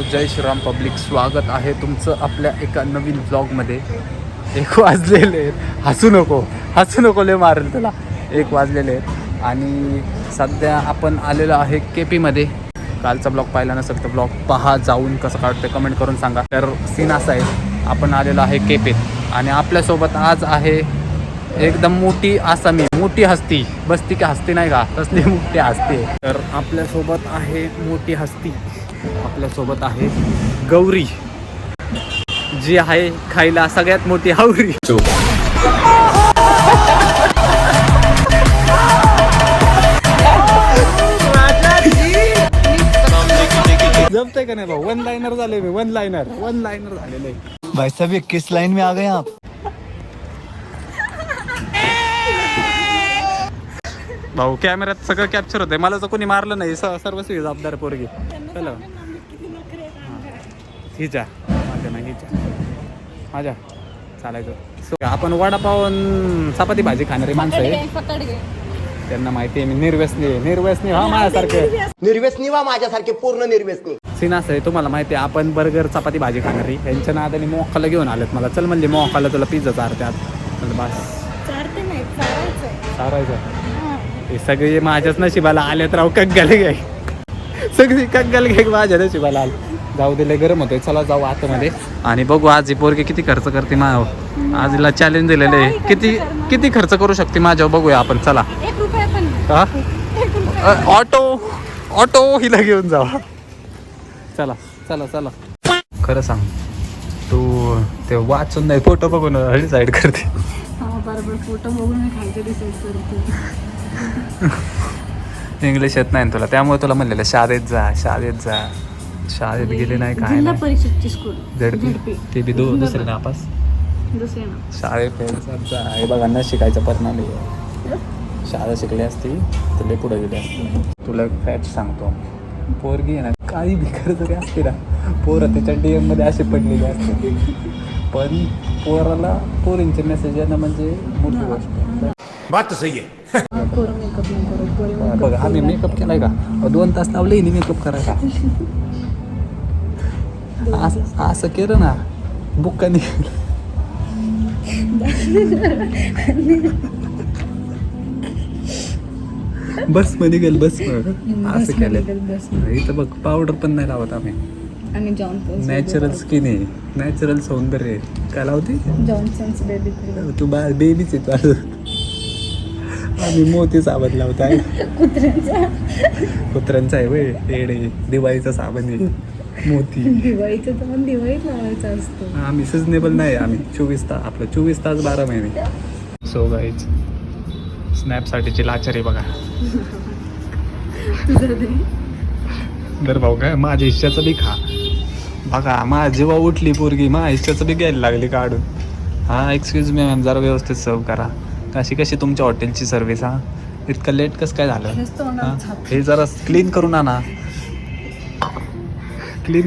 जय Shriram public, स्वागत आहे तुमचं आपल्या एका नवीन ब्लॉगमध्ये. 1 वाजलेले आहेत. हसू नको लय मारेल तुला. 1 वाजलेले आहेत आणि सध्या आपण आलेलो आहे केपीमध्ये. कालचा ब्लॉग पाहिला नसेल तर ब्लॉग पहा, जाऊन कसं काढते कमेंट करून सांगा. तर सीन असा आहे, आपण आलेलो आहे केपीत आणि आपल्यासोबत आज आहे एकदम मोठी आसामी, मोठी हस्ती. बसती की हस्ती नाही का, तसली मोठी हस्ती. तर आपल्यासोबत आहे मोठी हस्ती, आपल्यासोबत आहे गौरी, जी आहे खायला सगळ्यात मोठी हावरी. जमतंय का नाही भाऊ? वन लाइनर झाले मी, वन लाइनर झालेले. भाई साहब ये किस लाइन में आ गए आप? भाऊ कॅमेऱ्यात सगळं कॅप्चर होतंय. मला तर कोणी मारलं नाही, सर्वस्वी जबाबदार पोरगी. चला हिच्या माझ्या नाही, हिच्या माझ्या चालायचं. आपण वडापाव चपाती भाजी खाणारी माणसं आहे, त्यांना माहिती आहे. मी निर्व्यसनी हा निर्व्यसनी वा माझ्यासारखे पूर्ण निर्व्यसनी. सीन असं आहे, तुम्हाला माहिती आहे आपण बर्गर चपाती भाजी खाणारी. यांच्या नादाने मोखाला घेऊन आलेत मला. चल म्हणले मोखाला तुला पिझ्झा चारत्यात. बस चारायचं. हे सगळे माझ्याच नशिबाला आलेत राव. कग्गाले घ्याय सगळी कग्गाले घ्याय माझ्या नशिबाला आले. जाऊ दिले, गरम होतोय. चला जाऊ आतमध्ये आणि बघू आज ही पोरगी किती खर्च करते. आज हिला चॅलेंज दिलेलं आहे, किती खर्च करू शकते माझ्यावर बघूया आपण. चला ऑटो हिला घेऊन जावा. चला खरं सांग, तू ते वाचून नाही फोटो बघून डिसाईड करते. बरोबर, फोटो बघून खायचं डिसाईड करते. इंग्लिश येत नाही तुला, त्यामुळे तुला म्हणलेलं शाळेत गेले नाही काय जिल्हा परिषदची स्कूल झडपी, ते बी दुसरे नापास. दुसरे ना शाळेत हे बघा न शिकायचा परिणाम आहे. शाळा शिकली असती तर लय पुढे गेली असती. तुला एक फॅक्ट सांगतो, पोरगी आहे ना काही भिकार जरी असते ना, पोरं त्याच्या DM मध्ये असे पडलेले असते, पण पोरींचे मेसेज येणं म्हणजे मोठी गोष्ट. बात सही आहे. बघा आम्ही मेकअप केलाय का, 2 तास लावले मेकअप करायला. असं केलं ना बुक्का निघेल. बस मध्ये गेल, बस असं केलं. इथं बघ पावडर पण नाही लावत आम्ही. नॅचरल स्किन आहे, नॅचरल सौंदर्य आहे. काय लावते? Johnson's baby cream. तू बेबीच आहे तू. आम्ही मोती साबण लावत आहे. कुत्र्यांचा आहे वय येडे. दिवाळीचा साबण आहे मोती. दिवाळीचं तर पण दिवाळीत लावायचं असतं. आम्ही सिजनेबल नाही. आम्ही 24 तास, आपलं 24 तास 12 महिने. सो गाईज, स्नॅपसाठीची लाचारी बघा. दर भाऊ काय माझ्या हिश्श्याचं बी खा. बघा जेव्हा उठली पोरगी माझ्या हिश्श्याचं बी घ्यायला लागली काढून. हां एक्सक्यूज मी मॅम, जरा व्यवस्थित सर्व करा. कशी तुमच्या हॉटेलची सर्व्हिस? हां इतकं लेट कसं काय झालं? हे जरा क्लीन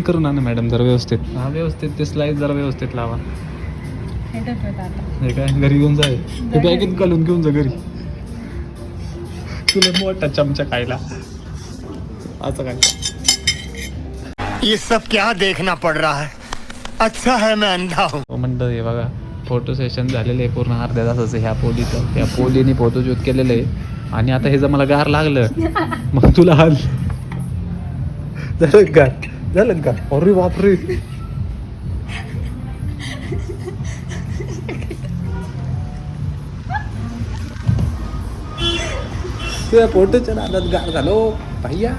करून आणा मॅडम, जरा व्यवस्थित. हां व्यवस्थित ते स्लाईस जरा व्यवस्थित लावा. हे काय घरी घेऊन जाय, ते बॅगेत घालून घेऊन जा घरी. तुला मोठा चमचा खायला असं काय? ये सब क्या देखना पड़ रहा है? अच्छा है मैं अंधा हूँ. म्हणतं हे बघा फोटो सेशन झालेलं आहे पूर्ण अर्ध्या तासाचं ह्या पोलीचं. त्या पोलीने फोटोशूट केलेलं आहे आणि आता हे जर मला गार लागलं मग तुला हाल झालं का? अरे बापरे, तुझ्या फोटोच्या नादात गार झालो भैया.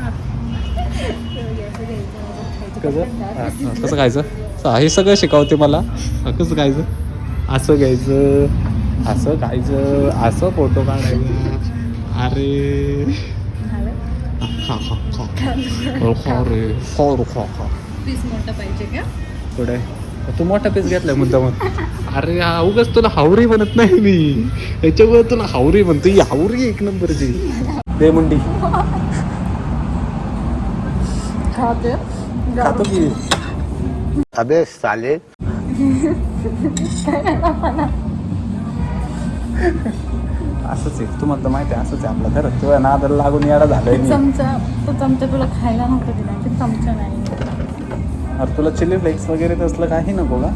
कसं खायचं हे सगळं शिकवते मला. कसं खायचं, असं घ्यायचं, असं खायचं, असं फोटो काढायचं. अरे पीस मोठा पाहिजे का? पुढे तू मोठा पीस घेतलाय मुद्दाम. अरे हा उगाच तुला हावरी म्हणत नाही मी, याच्यावर तुला हावरी म्हणतो. ही हावरी 1 नंबरची दे मुंडी. खातो की. अबे साले. असंच आहे, तुम्हाला तर माहिती आहे असंच आहे आपलं घर. तुझ्या नादाला लागून याडा झालंय. चमचा तुला खायला नव्हतं दिला, चमचा नाही. अरे तुला चिली फ्लेक्स वगैरे तसलं काही नको का?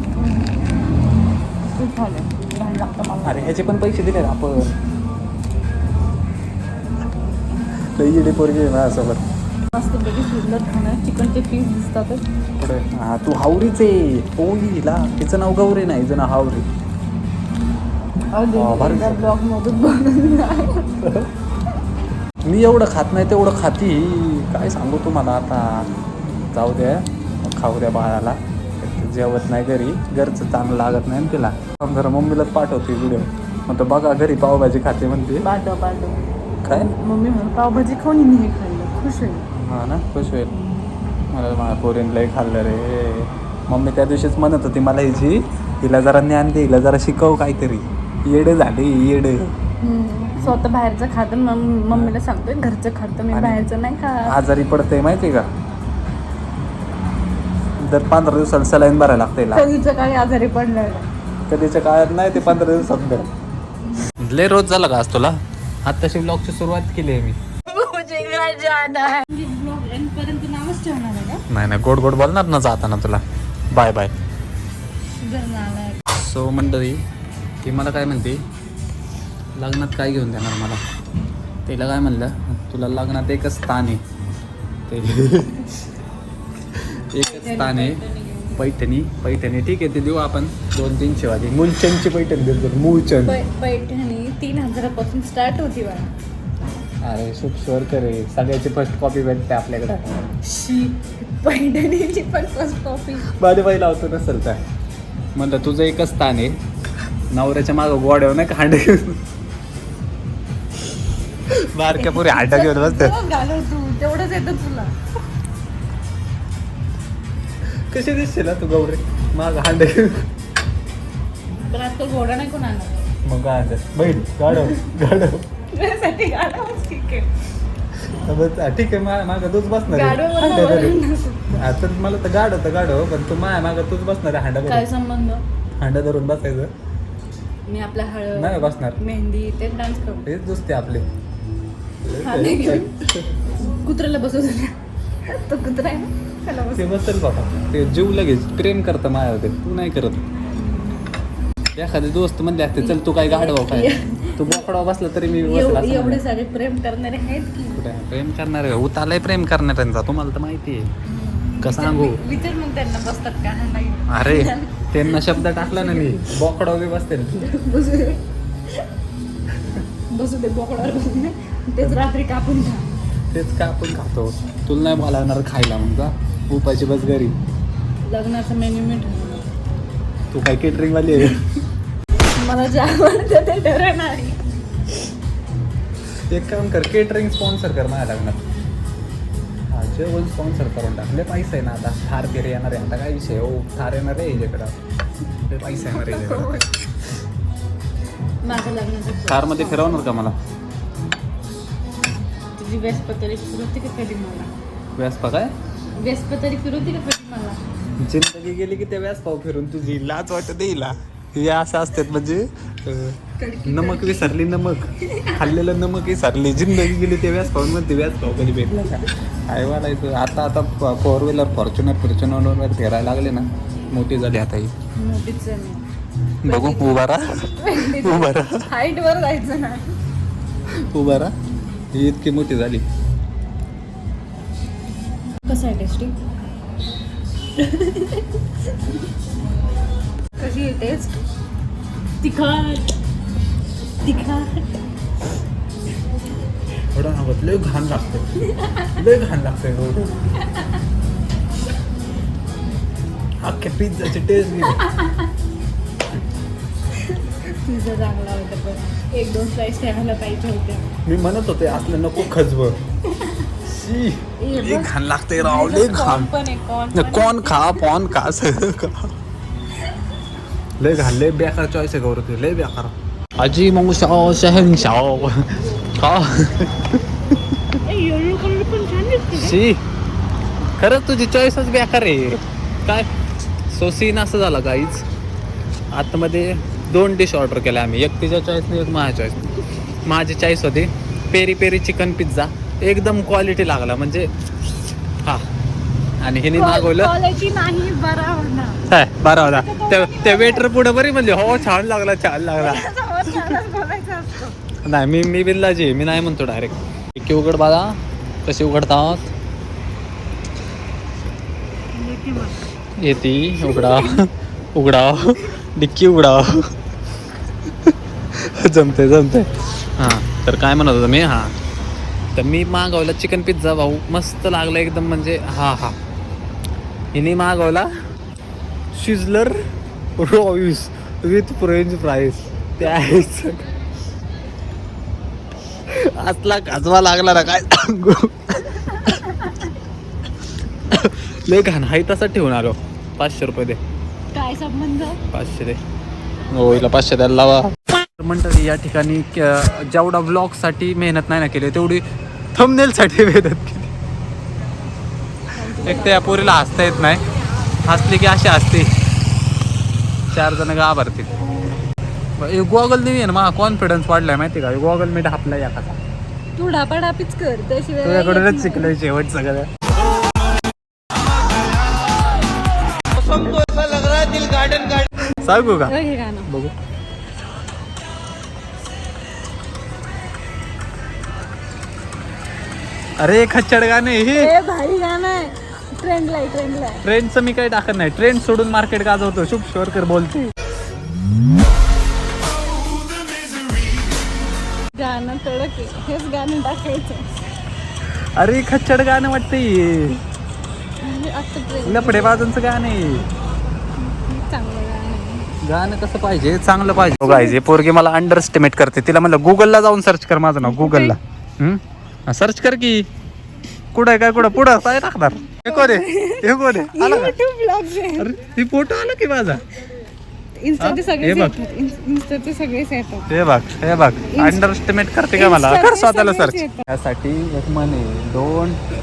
खूप झालं घाण लागतं मला. अरे ह्याचे पण पैसे दिले आपण. लई इडी पोरगी आहे माझ्यासोबत. मस्त पैकी सुंदर खाणं चिकनचे पीस दिसतातच. पुढे हा तू हावरीच आहे. पोळीला तिचं नाव गौरी नाही, हिचं नाव हावरी. भारी. ब्लॉग मधून बनवून मी एवढं खात नाही तेवढं खाती. काय सांगू तुम्हाला आता. जाऊ द्या, खाऊ द्या बाळाला. जेवत नाही घरी, घरचं चांगलं लागत नाही ना तिला. जरा मम्मीलाच पाठवते व्हिडिओ. मग तो बघा घरी पावभाजी खाते म्हणते. पाठव काय मम्मी म्हणून पावभाजी खाऊन मी हे खाल्लं, खुश होईल. हा ना, खुश होईल. मला माझ्या पोरींलाही खाल्लं रे. मम्मी त्या दिवशीच म्हणत होती मला हिची, हिला जरा ज्ञान दे, हिला जरा शिकव काहीतरी. येडे झाले येडे. स्वतः बाहेरचं खातं, मम्मीला सांगतोय घरचं खातं, मी बाहेरचं नाही खा. आजारी पडते माहिती का? दर 15 दिवसाला सलाईन भरायला लागते. कधीचं काही आजारी पडलं कधीच्या काळात नाही, ते 15 दिवसात. लय रोज झाला का आज तुला? आत्ताशी ब्लॉगची सुरुवात केली आहे मी. ब्लॉग एंड पर्यंत नावच ठेवणार आहे का? नाही नाही, गोड गोड बोलणार ना जाताना तुला. Bye bye. सुधारणार. सो मंडळी, ती मला काय म्हणते, लग्नात काय घेऊन देणार मला? तिला काय म्हणलं, तुला लग्नात एकच स्थान आहे. ते एकच स्थान आहे, पैठणी. पैठणी ठीक आहे, ते देऊ आपण 2-3 शिवाजी. मूलचंदची पैठणी देतो. मूलचंद पैठणी 3000 पासून स्टार्ट होती बा. अरे शुभस्वर करे, सगळ्याची फर्स्ट कॉपी भेटते आपल्याकडे. पैठणीची पण फर्स्ट कॉपी माझ्या बाई लावतो नसेल तर म्हणलं तुझं एकच स्थान आहे. नवऱ्याच्या मागं गोड्यावर नाही का हांडे घेऊन, बारक्या पुरी हांडा घेऊन बसतात. घालव तू, तेवढंच येतं तुला. कशी दिसशील तू गौरी माग हांडे घेऊन? तर आजकाल घोडा नाही कोण आणणार. मग काय बैल गाडव गाडव साठी गाडवच ठीक आहे. ठीक आहे, मागं तूच बसणार गाडव आता मला तर गाडव पण तू माया मागं तूच बसणार आहे. हांडा काय संबंध? हांडा धरून बसायचं. मी आपल्या नाही हळद बसणार. मेहंदी ते डान्स करू. हेच दुसते आपले. कुत्र्याला बसवतो. तो कुत्रा आहे ना, त्याला बसव. ते बसेल बाबा, ते जीव लगेच प्रेम करतं माझ्यावर. तू नाही करत. एखादे दोस्त म्हणले असते चल तू काय गाडवा काय, तू बोकडावा बसला तरी मी बसला. एवढे सारे प्रेम करणारे आहेत की. प्रेम करणार उतालाय प्रेम करणाऱ्यांचा तुम्हाला तर माहिती आहे का? सांगू विचार मग त्यांना बसतात का नाही. अरे त्यांना शब्द टाकला ना मी, बोकडा बी बसते. बसू दे बोकडावर बसू दे. तेच रात्री कापून खा. तेच का आपण खातो. तुला नाही बोलावणार खायला मग का? उपाशी बस घरी. लग्नाचा मेन्यू मी ठरवणार. तू काय केटरिंग वाली आहे? मला जे आवडतं ते ठरवणार. एक काम कर, केटरिंग स्पॉन्सर कर माझ्या लग्नात. हा जेवण स्पॉन्सर करून टाकले. पैसे आहे ना आता. थार फिर येणार आहे आता. काय विषय हो, थार येणार आहे याच्याकडं. पैसे येणार आहे. माझं लग्नाचं थारमध्ये फिरवणार का मला? तुझी वेस्पतरी फिरवते का कधी मला? व्यासपा काय? वेस्पतरी फिरवते का कधी मला? जिंदगी गेली की त्या व्यासपाव फिरून तुझी लाच वाटत येईला. हे असं असतात म्हणजे नमक विसरली, नमक खाल्लेलं नमक विसरली. जिंदगी गेली ते व्यासपाव म्हणते व्यासपाव कधी भेटला का? काय वालायचं आता 4 व्हीलर फॉर्च्युनर फिरायला लागले ना, मोठी झाली आता ही. मोठीच आहे मी. बघू उभा राहा. हाईट वर जायचं ना. उभा राहा. ही इतकी मोठी झाली. कसं आहे टेस्टी? कशी आहे टेस्ट? तिखट थोडं हवं. लय घाण लागते, लय घाण लागते. अख्ख्या पिझ्झाची टेस्ट पिझ्झा चांगला होता पण 1-2 स्लाइस ठेवायला पाहिजे होत्या. मी म्हणत होते असलं नको खजवं. लय घाण लागते राव, लय घाण. कोण खा पॉन खा सगळं खा. लय घाण, लय बेकार चॉईस आहे गौरव, लय बेकार. अजी मग शहनशाह का शी, खरंच तुझी चॉईसच बेकार आहे काय. सो सीन असं झाला गाईज. आतमध्ये 2 डिश ऑर्डर केल्या आम्ही. एक तिच्या चॉईसने, एक माझ्या चॉईसने. माझी चॉईस होती पेरी पेरी चिकन पिझ्झा. एकदम क्वालिटी लागला म्हणजे हा. आणि हिने मागवलं क्वालिटी नाही बरा होणार. काय बरं होता त्या वेटर पुढे बरी म्हणजे हो छान लागला छान लागला. बोलायचं असतं. नाही मी बिल्लाची मी नाही म्हणतो डायरेक्ट. डिक्की उघड बाळा कशी उघडतात येते उघडा उघडा डिक्की उघडा जमते हां तर काय म्हणत होतं मी हां तर मी मागवला चिकन पिझ्झा भाऊ मस्त लागला एकदम म्हणजे हा हिने मागवला शिजलर रॉईस विथ फ्रेंच फ्राईज ते आहेच असला गाजवा लागला ना काय सांगू लय घाण हाय तसा ठेवून आलो. 500 रुपये दे. काय संबंध? 500 दे. हो हिला 500 द्यायला लावा. मंडळी या ठिकाणी जेवढा ब्लॉगसाठी मेहनत नाही ना केली तेवढी थंबनेलसाठी मेहनत केली. एक तर या पोरीला हसता येत नाही. हसली की अशी हसते 4 जण घाबरतील. गॉगल नाही आहे ना मला कॉन्फिडन्स वाढलाय माहिती का. गॉगल मी ढापला या कसा तू डापाडापीच कर त्याशिवाय तुझ्याकडूनच शिकलोय शेवट सगळं. सांगू का हे गाणं बघू अरे खच्चड गाणे हे ए भाई गाणं आहे. ट्रेंडला ट्रेंडचं मी काही टाकत नाही. ट्रेंड सोडून मार्केट गाजवतो. शुभ शोरकर बोलते. गाणं कडक आहे. हेच गाणं टाकायचं. अरे खच्चड गाणं वाटतं आता ट्रेंड लपडे बाजांचं गाणं आहे. चांगलं गाणं आहे. गाणं कसं पाहिजे चांगलं पाहिजे. गायजे पोरगी मला अंडरस्टिमेट करते. तिला म्हणलं गुगलला जाऊन सर्च कर माझं नाव गुगलला सर्च कर की कुठं आहे काय कुठं पुढं काय टाकणार. हे कोण आहे आला का? YouTube vlogs आहे. अरे ही फोटो आला की माझा. Instaचे हे सगळेच बघ. येतात. Instaचे सगळेच येतात. हे बघ अंडरस्टिमेट करते का मला. कर स्वतःला सगळेच सर्च. येतात. त्यासाठी एक म्हणे don't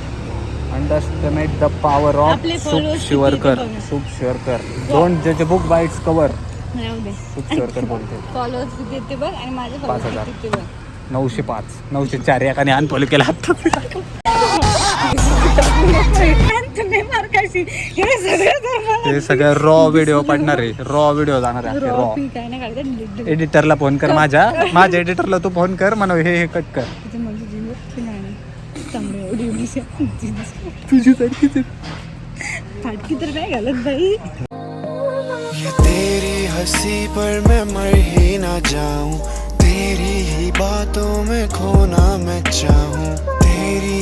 underestimate the power of आपले सुप followers शिवरकर. किती बघा. सुप शिवरकर डोंट जज बुक बाय इट्स कवर. राहू दे. सुप शिवरकर बोलते. फॉलोअर्स किती येते बघ आणि माझे 5,000. फॉलोअर्स किती बघ. 905 904 एकाने अनफॉलो केला आता. तुम्ही मार खायची. हे सगळं धर्म- हे सगळं रॉ व्हिडिओ पडणार आहे. रॉ व्हिडिओ जाणार आहे रॉ. रॉपी काय नाही काढतात. delete. एडिटरला फोन कर माझ्या एडिटरला तू फोन कर म्हणा हे कट कर. तिथे माझी जीवन ते गाणं. चांगलं एवढी एवढीशी तुझी सारखीच फाटकी तर नाही घालत बाई. ये तेरी हंसी पर मैं मर ही ना जाऊं, तेरी ही बातों में खोना मैं चाहूं, तेरी